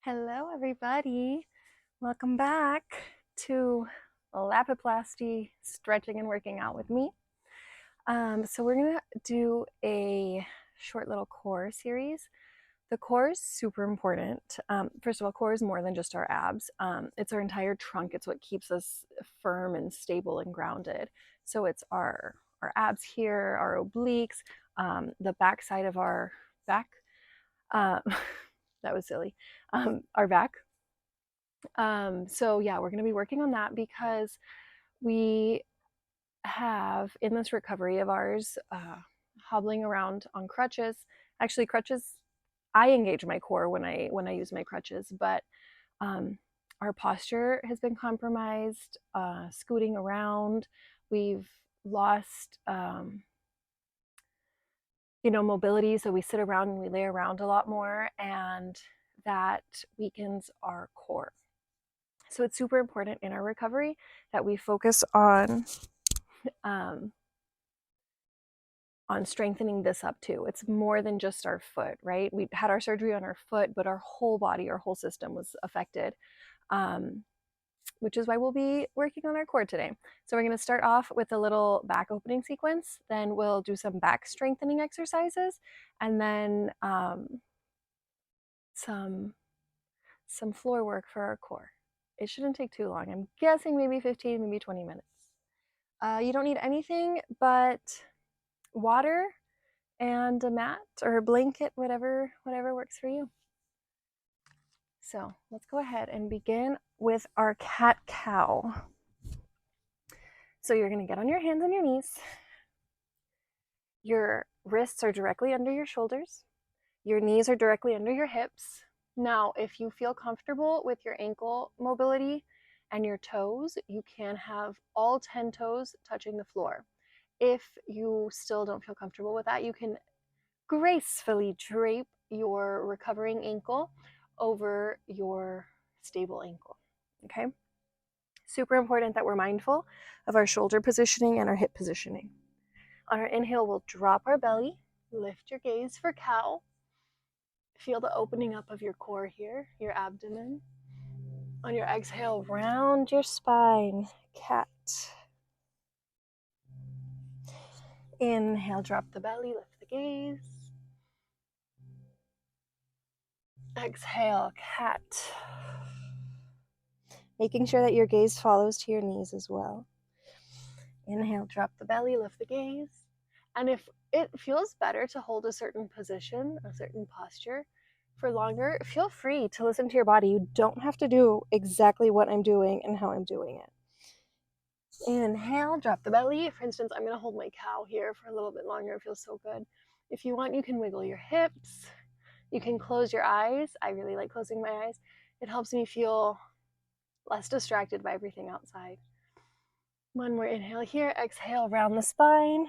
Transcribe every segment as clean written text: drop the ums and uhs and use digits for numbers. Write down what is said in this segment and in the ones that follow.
Hello, everybody. Welcome back to Lapiplasty stretching and working out with me. So we're gonna do a short little core series. The core is super important. First of all, core is more than just our abs. It's our entire trunk. It's what keeps us firm and stable and grounded. So it's our abs here, our obliques, the back side of our back. That was silly. Our back. So yeah, we're going to be working on that because we have in this recovery of ours hobbling around on crutches. Actually, crutches. I engage my core when I use my crutches, but our posture has been compromised. Scooting around, we've lost mobility, so we sit around and we lay around a lot more, and that weakens our core. So it's super important in our recovery that we focus on strengthening this up too. It's more than just our foot, right? We had our surgery on our foot, but our whole body, our whole system was affected, which is why we'll be working on our core today. So we're going to start off with a little back opening sequence. Then we'll do some back strengthening exercises, and then some floor work for our core. It shouldn't take too long. I'm guessing maybe 15, maybe 20 minutes. You don't need anything but water and a mat or a blanket, whatever works for you. So let's go ahead and begin with our cat-cow. So you're going to get on your hands and your knees. Your wrists are directly under your shoulders. Your knees are directly under your hips. Now, if you feel comfortable with your ankle mobility and your toes, you can have all 10 toes touching the floor. If you still don't feel comfortable with that, you can gracefully drape your recovering ankle over your stable ankle. Okay? Super important that we're mindful of our shoulder positioning and our hip positioning. On our inhale, we'll drop our belly, lift your gaze for cow. Feel the opening up of your core here, your abdomen. On your exhale, round your spine, cat. Inhale, drop the belly, lift the gaze. Exhale, cat. Making sure that your gaze follows to your knees as well. Inhale, drop the belly, lift the gaze. And if it feels better to hold a certain position, a certain posture for longer, feel free to listen to your body. You don't have to do exactly what I'm doing and how I'm doing it. Inhale, drop the belly. For instance, I'm going to hold my cow here for a little bit longer. It feels so good. If you want, you can wiggle your hips. You can close your eyes. I really like closing my eyes. It helps me feel less distracted by everything outside. One more inhale here. Exhale, round the spine.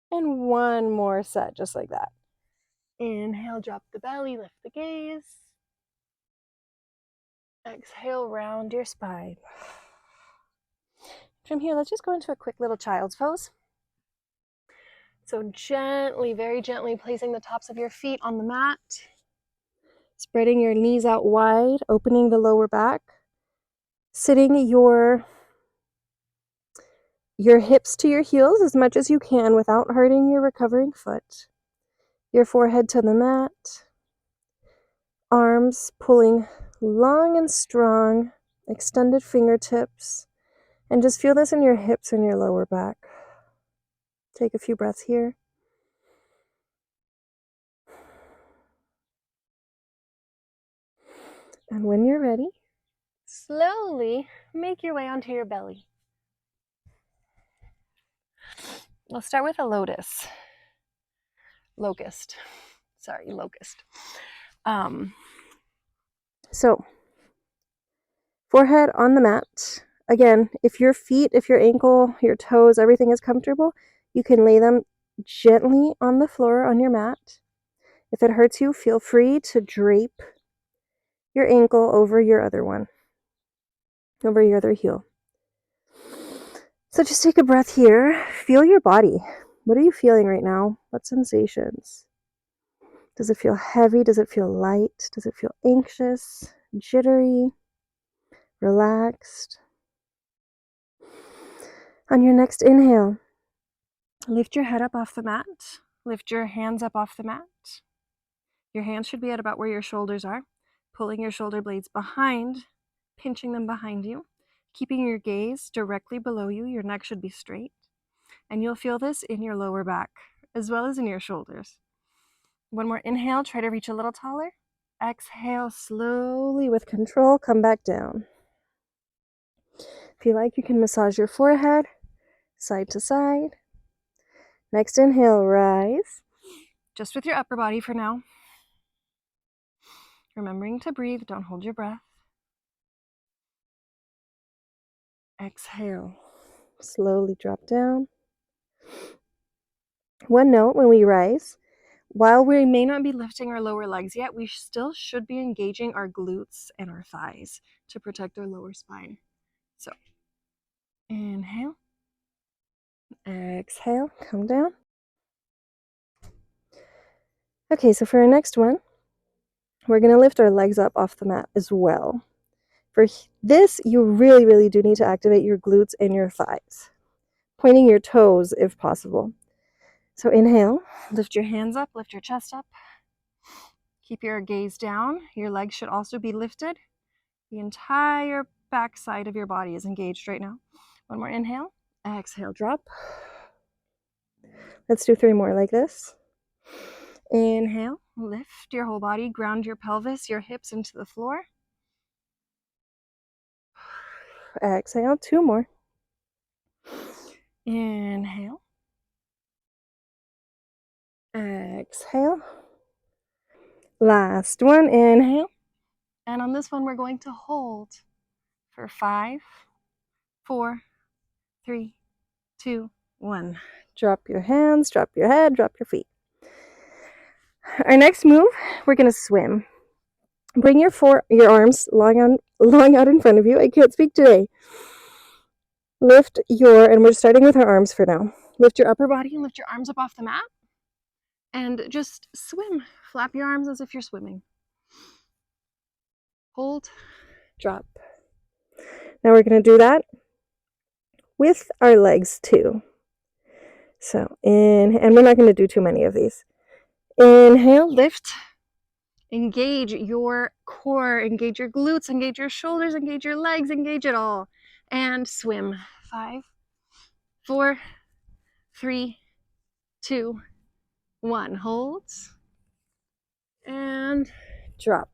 And one more set, just like that. Inhale, drop the belly, lift the gaze. Exhale, round your spine. From here, let's just go into a quick little child's pose. So gently, very gently placing the tops of your feet on the mat. Spreading your knees out wide, opening the lower back. Sitting your hips to your heels as much as you can without hurting your recovering foot. Your forehead to the mat. Arms pulling long and strong, extended fingertips. And just feel this in your hips and your lower back. Take a few breaths here. And when you're ready, slowly make your way onto your belly. We'll start with a locust. So, forehead on the mat. Again, if your feet, if your ankle, your toes, everything is comfortable, you can lay them gently on the floor on your mat. If it hurts you, feel free to drape your ankle over your other one, over your other heel. So just take a breath here. Feel your body. What are you feeling right now? What sensations? Does it feel heavy? Does it feel light? Does it feel anxious, jittery, relaxed? On your next inhale, lift your head up off the mat. Lift your hands up off the mat. Your hands should be at about where your shoulders are, pulling your shoulder blades behind, pinching them behind you, keeping your gaze directly below you. Your neck should be straight. And you'll feel this in your lower back as well as in your shoulders. One more inhale, try to reach a little taller. Exhale slowly with control, come back down. If you like, you can massage your forehead side to side. Next inhale, rise. Just with your upper body for now. Remembering to breathe, don't hold your breath. Exhale, slowly drop down. One note when we rise, while we may not be lifting our lower legs yet, we still should be engaging our glutes and our thighs to protect our lower spine. So, inhale, exhale, come down. Okay, so for our next one, we're going to lift our legs up off the mat as well. For this, you really, really do need to activate your glutes and your thighs, pointing your toes if possible. So inhale, lift your hands up, lift your chest up. Keep your gaze down. Your legs should also be lifted. The entire back side of your body is engaged right now. One more inhale, exhale, drop. Let's do 3 more like this. Inhale, lift your whole body, ground your pelvis, your hips into the floor. Exhale, 2 more. Inhale. Exhale. Last one, inhale. And on this one, we're going to hold for 5, 4, 3, 2, 1. Drop your hands, drop your head, drop your feet. Our next move, we're going to swim. Bring your arms long out in front of you. I can't speak today. And we're starting with our arms for now. Lift your upper body and lift your arms up off the mat. And just swim. Flap your arms as if you're swimming. Hold, drop. Now we're going to do that with our legs too. So and we're not going to do too many of these. Inhale, lift. Engage your core, engage your glutes, engage your shoulders, engage your legs, engage it all. And swim. 5, 4, 3, 2, 1. Hold. And drop.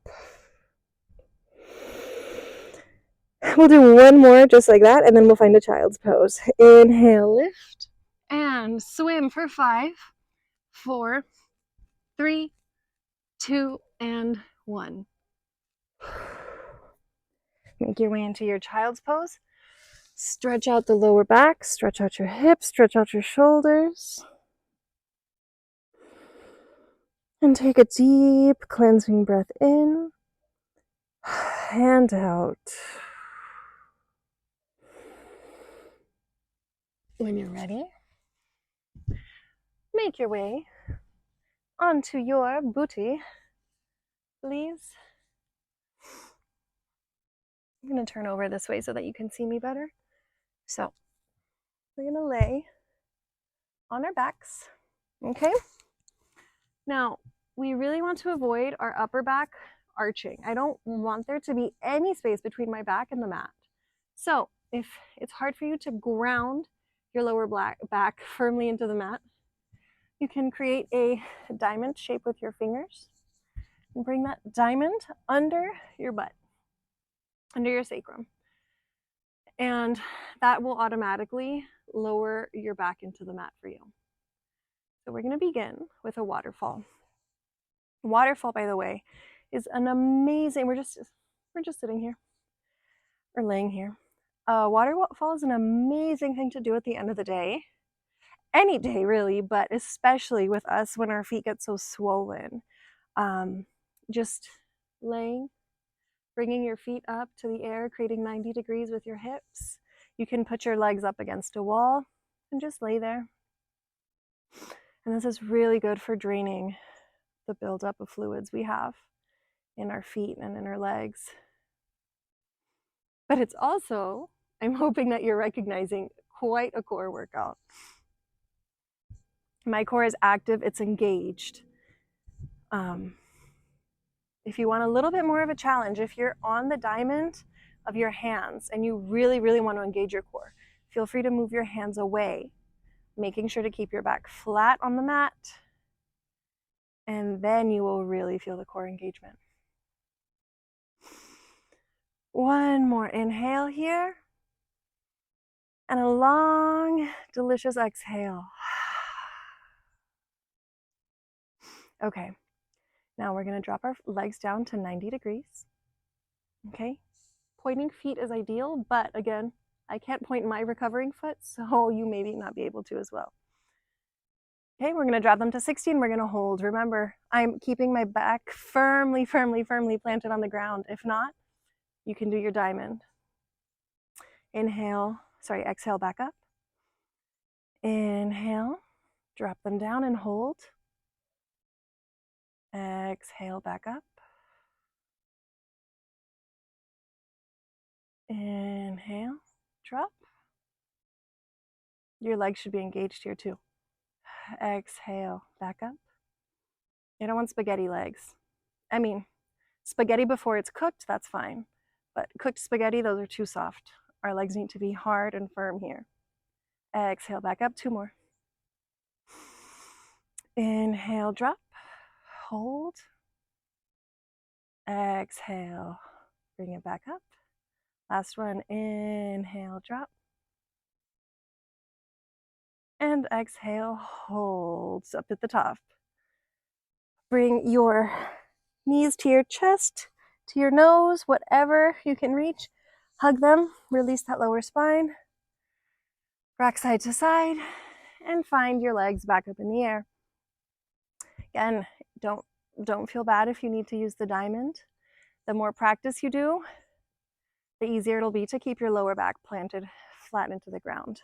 We'll do one more just like that, and then we'll find a child's pose. Inhale, lift, and swim for 5, 4, 3, 2, and 1. Make your way into your child's pose. Stretch out the lower back, stretch out your hips, stretch out your shoulders. And take a deep cleansing breath in and out. When you're ready, make your way onto your booty, please. I'm going to turn over this way so that you can see me better. So we're going to lay on our backs, okay? Now, we really want to avoid our upper back arching. I don't want there to be any space between my back and the mat. So if it's hard for you to ground your lower back firmly into the mat, you can create a diamond shape with your fingers and bring that diamond under your butt, under your sacrum. And that will automatically lower your back into the mat for you. So we're going to begin with a waterfall. Waterfall, by the way, is an amazing, we're just sitting here or laying here. Waterfall is an amazing thing to do at the end of the day. Any day really, but especially with us when our feet get so swollen. Just laying, bringing your feet up to the air, creating 90 degrees with your hips. You can put your legs up against a wall and just lay there. And this is really good for draining the buildup of fluids we have in our feet and in our legs. But it's also, I'm hoping that you're recognizing, quite a core workout. My core is active, it's engaged. If you want a little bit more of a challenge, if you're on the diamond of your hands and you really, really want to engage your core, feel free to move your hands away, making sure to keep your back flat on the mat, and then you will really feel the core engagement. One more inhale here, and a long, delicious exhale. Okay, now we're going to drop our legs down to 90 degrees. Okay, pointing feet is ideal, but again, I can't point my recovering foot, so you may not be able to as well. Okay, we're going to drop them to 60 and we're going to hold. Remember, I'm keeping my back firmly, firmly, firmly planted on the ground. If not, you can do your diamond. Exhale back up. Inhale, drop them down and hold. Exhale back up. Inhale, drop. Your legs should be engaged here too. Exhale, back up. You don't want spaghetti legs. I mean, spaghetti before it's cooked, that's fine. But cooked spaghetti, those are too soft. Our legs need to be hard and firm here. Exhale, back up, 2 more. Inhale, drop, hold. Exhale, bring it back up. Last one, inhale, drop. And exhale, hold up at the top. Bring your knees to your chest, to your nose, whatever you can reach. Hug them, release that lower spine. Rock side to side, and find your legs back up in the air. Again, don't feel bad if you need to use the diamond. The more practice you do, the easier it'll be to keep your lower back planted flat into the ground.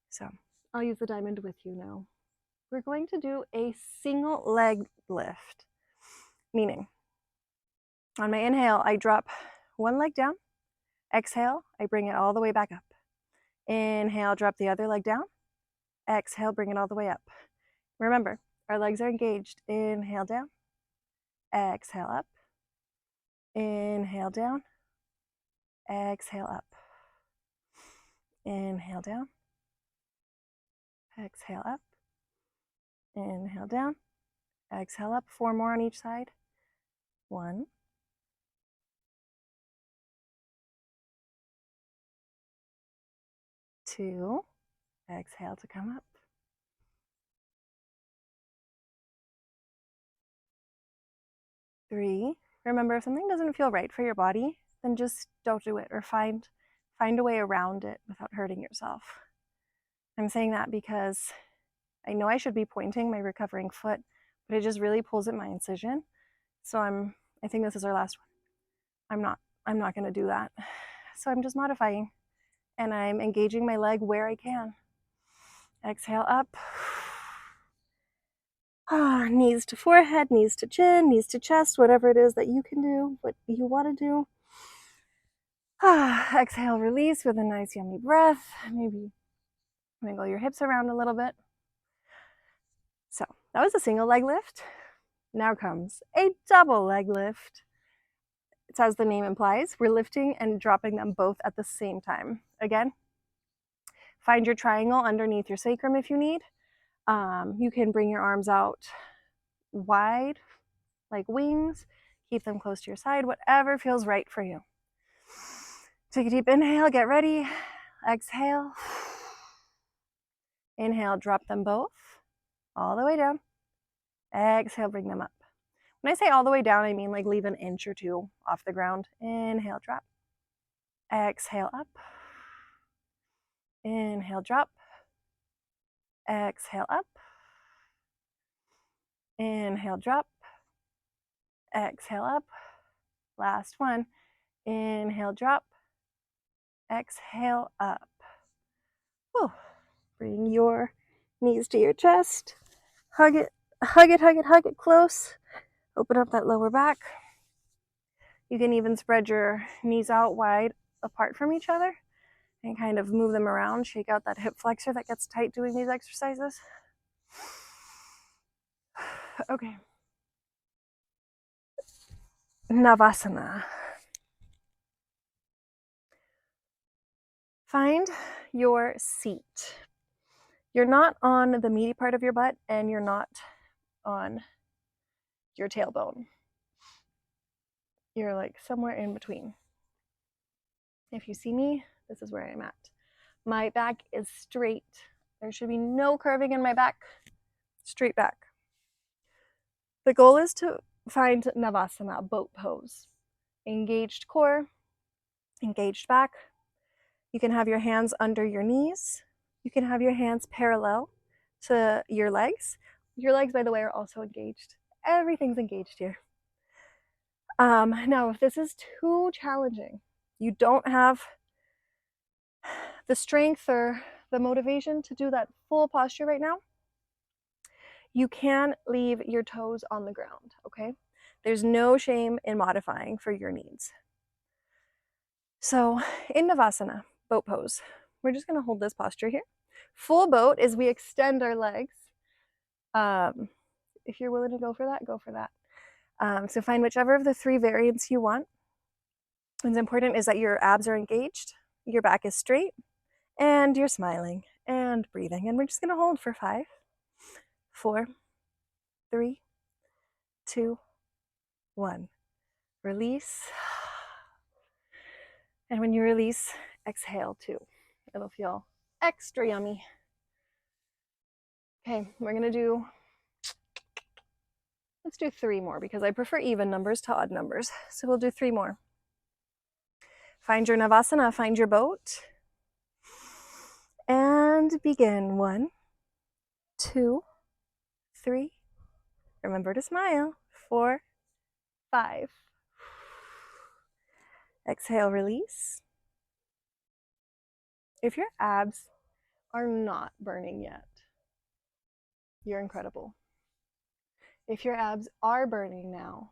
So I'll use the diamond with you now. We're going to do a single leg lift, meaning on my inhale, I drop one leg down. Exhale, I bring it all the way back up. Inhale, drop the other leg down. Exhale, bring it all the way up. Remember, our legs are engaged. Inhale down. Exhale up. Inhale down. Exhale up. Inhale down. Exhale up. Inhale down. Exhale up. 4 more on each side. 1. 2. Exhale to come up. 3. Remember, if something doesn't feel right for your body, then just don't do it, or find a way around it without hurting yourself. I'm saying that because I know I should be pointing my recovering foot, but it just really pulls at my incision. So I think this is our last one. I'm not going to do that. So I'm just modifying, and I'm engaging my leg where I can. Exhale up. Knees to forehead, knees to chin, knees to chest, whatever it is that you can do, what you want to do. Exhale, release with a nice yummy breath. Maybe wiggle your hips around a little bit. So that was a single leg lift. Now comes a double leg lift. It's as the name implies, we're lifting and dropping them both at the same time. Again, find your triangle underneath your sacrum if you need. You can bring your arms out wide, like wings. Keep them close to your side, whatever feels right for you. Take a deep inhale, get ready. Exhale. Inhale, drop them both all the way down. Exhale, bring them up. When I say all the way down, I mean like leave an inch or 2 off the ground. Inhale, drop. Exhale, up. Inhale, drop. Exhale, up. Inhale, drop. Exhale, up. Last one. Inhale, drop. Exhale, up. Whew. Bring your knees to your chest. Hug it hug it close. Open up that lower back. You can even spread your knees out wide apart from each other and kind of move them around, shake out that hip flexor that gets tight doing these exercises. Okay. Navasana. Find your seat. You're not on the meaty part of your butt and you're not on your tailbone. You're like somewhere in between. If you see me, this is where I'm at. My back is straight. There should be no curving in my back. Straight back. The goal is to find Navasana, boat pose. Engaged core, engaged back. You can have your hands under your knees. You can have your hands parallel to your legs. Your legs, by the way, are also engaged. Everything's engaged here. Now, if this is too challenging, you don't have the strength or the motivation to do that full posture right now, you can leave your toes on the ground, okay? There's no shame in modifying for your needs. So in Navasana, boat pose, we're just gonna hold this posture here. Full boat is we extend our legs. If you're willing to go for that, go for that. So find whichever of the 3 variants you want. What's important is that your abs are engaged, your back is straight, and you're smiling and breathing. And we're just gonna hold for 5, 4, 3, 2, 1. Release. And when you release, exhale too. It'll feel extra yummy. Okay, let's do 3 more because I prefer even numbers to odd numbers. So we'll do 3 more. Find your Navasana, find your boat. And begin. 1, 2, 3. Remember to smile. 4, 5. Exhale, release. If your abs are not burning yet, you're incredible. If your abs are burning now,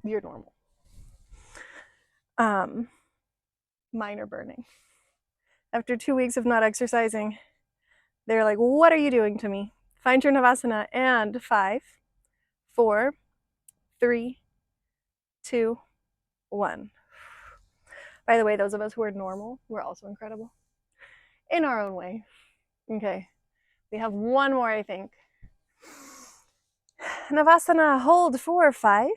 you're normal. Mine are burning. After 2 weeks of not exercising, they're like, what are you doing to me? Find your Navasana and 5, 4, 3, 2, 1. By the way, those of us who are normal, we're also incredible in our own way. Okay, we have 1 more, I think. Navasana, hold for 5,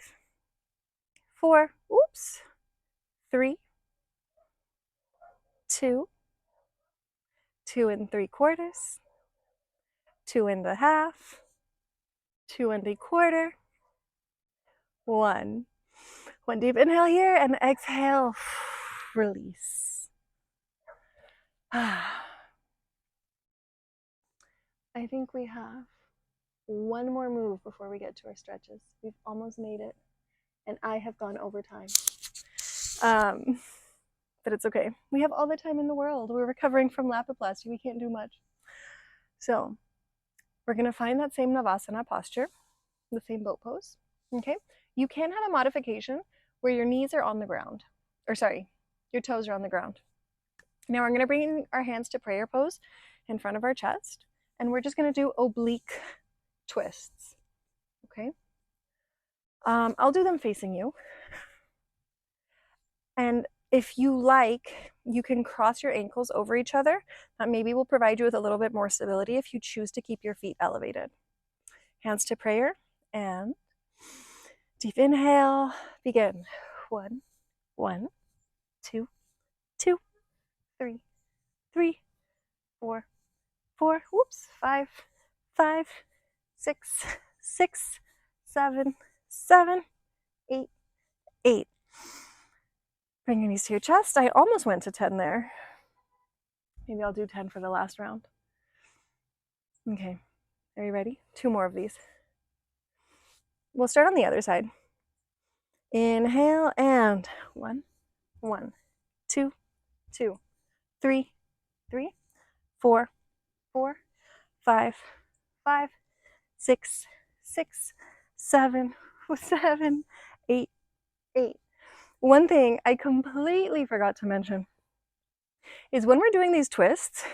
4, 3, 2, 2 3/4, 2 1/2, 2 1/4, 1. 1 deep inhale here and exhale, release. I think we have 1 more move before we get to our stretches. We've almost made it, and I have gone over time. But it's okay. We have all the time in the world. We're recovering from Lapiplasty. We can't do much. So we're going to find that same Navasana posture, the same boat pose. Okay. You can have a modification where your knees are on the ground, or sorry, your toes are on the ground. Now we're going to bring our hands to prayer pose in front of our chest, and we're just going to do oblique twists. Okay. I'll do them facing you. And if you like, you can cross your ankles over each other. That maybe will provide you with a little bit more stability if you choose to keep your feet elevated. Hands to prayer and deep inhale, begin. 1, 1, 2, 2, 3, 3, 4, 4, 5, 5, 6, 6, 7, 7, 8, 8. Bring your knees to your chest. I almost went to 10 there. Maybe I'll do 10 for the last round. Okay, are you ready? 2 more of these. We'll start on the other side. Inhale and 1, 1, 2, 2, 3, 3, 4, 4, 5, 5, 6, 6, 7, 7, 8, 8. One thing I completely forgot to mention is when we're doing these twists,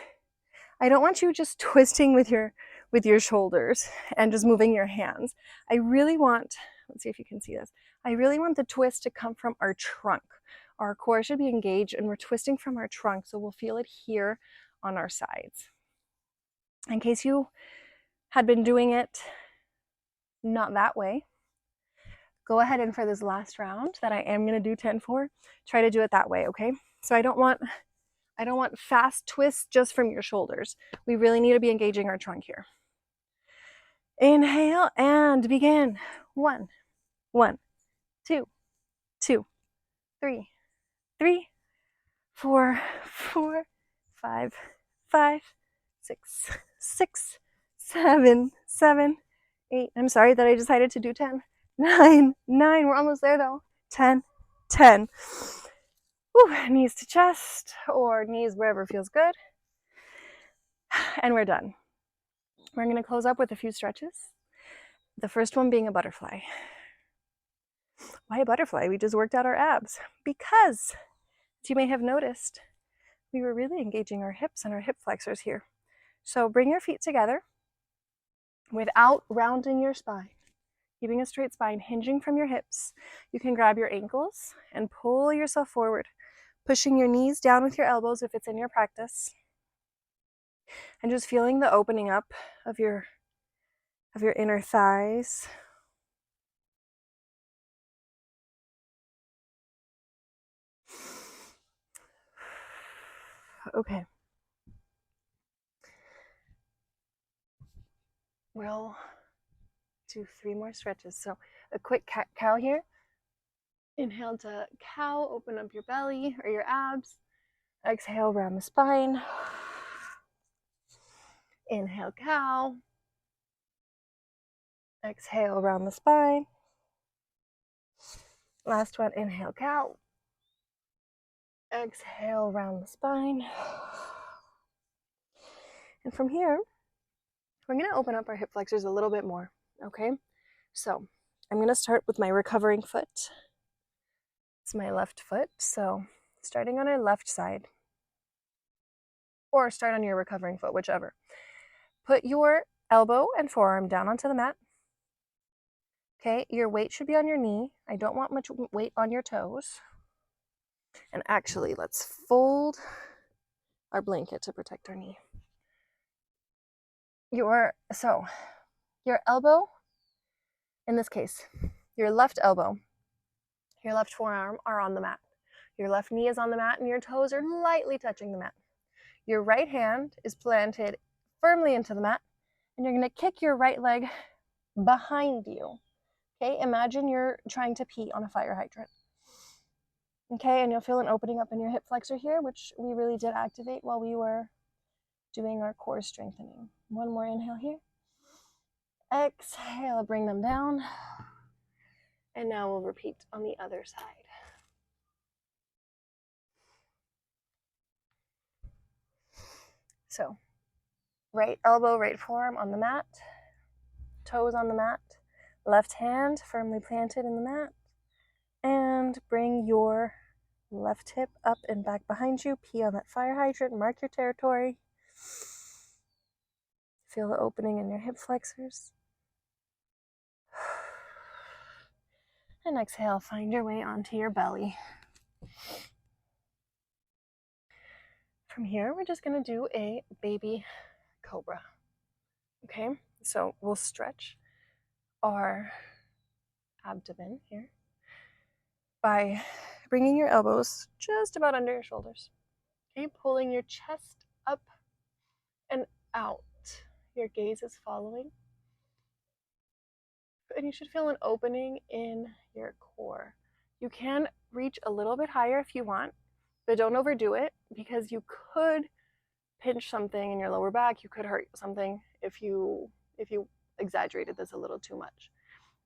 I don't want you just twisting with your shoulders and just moving your hands. I really want, let's see if you can see this. I really want the twist to come from our trunk. Our core should be engaged and we're twisting from our trunk, so we'll feel it here on our sides. In case you had been doing it not that way, go ahead and for this last round that I am going to do 10 for, try to do it that way, okay? So I don't want fast twists just from your shoulders. We really need to be engaging our trunk here. Inhale and begin. 1, 1, 2, 2, 3, 3, 4, 4, 5, 5, 6, 6, 7, 7, 8. I'm sorry that I decided to do 10. 9, 9. We're almost there though. 10, 10. Ooh, knees to chest or knees wherever feels good. And we're done. We're going to close up with a few stretches. The first one being a butterfly. Why a butterfly? We just worked out our abs because, as you may have noticed, we were really engaging our hips and our hip flexors here. So bring your feet together without rounding your spine. Keeping a straight spine, hinging from your hips. You can grab your ankles and pull yourself forward, pushing your knees down with your elbows if it's in your practice. And just feeling the opening up of your inner thighs. Okay. We'll do 3 more stretches. So a quick cat-cow here. Inhale to cow, open up your belly or your abs. Exhale, round the spine. Inhale, cow. Exhale, round the spine. Last one, inhale, cow. Exhale, round the spine. And from here, we're going to open up our hip flexors a little bit more, okay? So I'm going to start with my recovering foot. It's my left foot, so starting on our left side, or start on your recovering foot, whichever. Put your elbow and forearm down onto the mat. Okay, your weight should be on your knee. I don't want much weight on your toes. And actually, let's fold our blanket to protect our knee. Your elbow, in this case, your left elbow, your left forearm are on the mat. Your left knee is on the mat and your toes are lightly touching the mat. Your right hand is planted firmly into the mat and you're going to kick your right leg behind you. Okay, imagine you're trying to pee on a fire hydrant. Okay, and you'll feel an opening up in your hip flexor here, which we really did activate while we were doing our core strengthening. One more inhale here. Exhale, bring them down. And now we'll repeat on the other side. So, right elbow, right forearm on the mat, toes on the mat, left hand firmly planted in the mat, and bring your left hip up and back behind you. Pee on that fire hydrant, mark your territory. Feel the opening in your hip flexors. And exhale, find your way onto your belly. From here, we're just going to do a baby cobra. Okay, so we'll stretch our abdomen here by bringing your elbows just about under your shoulders. Okay, pulling your chest up and out. Your gaze is following. And you should feel an opening in your core. You can reach a little bit higher if you want, but don't overdo it because you could pinch something in your lower back. You could hurt something if you exaggerated this a little too much.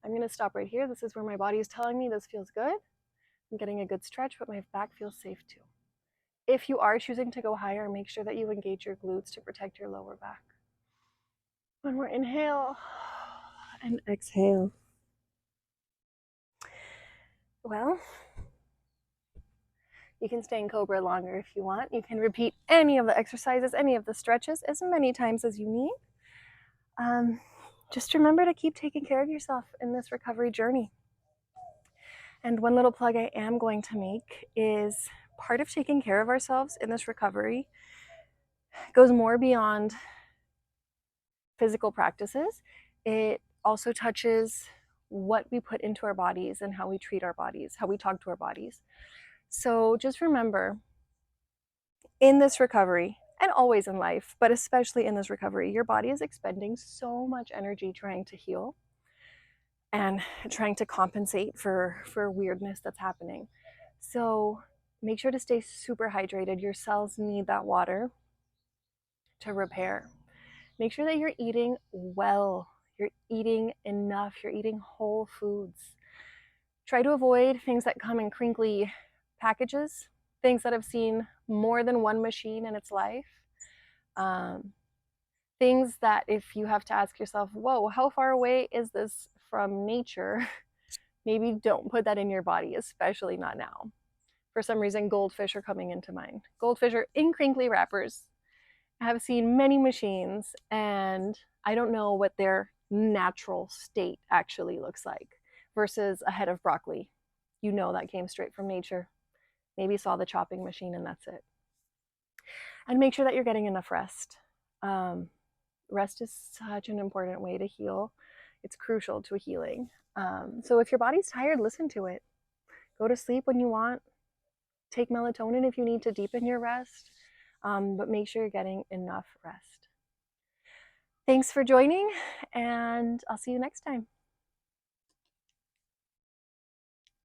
I'm going to stop right here. This is where my body is telling me this feels good. I'm getting a good stretch, but my back feels safe too. If you are choosing to go higher, make sure that you engage your glutes to protect your lower back. One more inhale. And exhale. Well, you can stay in Cobra longer if you want. You can repeat any of the exercises, any of the stretches as many times as you need. Just remember to keep taking care of yourself in this recovery journey. And one little plug I am going to make is part of taking care of ourselves in this recovery goes more beyond physical practices. It also touches what we put into our bodies and how we treat our bodies, how we talk to our bodies. So just remember, in this recovery, and always in life, but especially in this recovery, your body is expending so much energy trying to heal and trying to compensate for weirdness that's happening. So make sure to stay super hydrated. Your cells need that water to repair. Make sure that you're eating well, you're eating enough, you're eating whole foods. Try to avoid things that come in crinkly packages, things that have seen more than one machine in its life. Things that if you have to ask yourself, whoa, how far away is this from nature? Maybe don't put that in your body, especially not now. For some reason, goldfish are coming into mind. Goldfish are in crinkly wrappers. I have seen many machines, and I don't know what their natural state actually looks like versus a head of broccoli. You know that came straight from nature. Maybe saw the chopping machine and that's it. And make sure that you're getting enough rest. Rest is such an important way to heal. It's crucial to healing. So if your body's tired, listen to it. Go to sleep when you want. Take melatonin if you need to deepen your rest. But make sure you're getting enough rest. Thanks for joining, and I'll see you next time.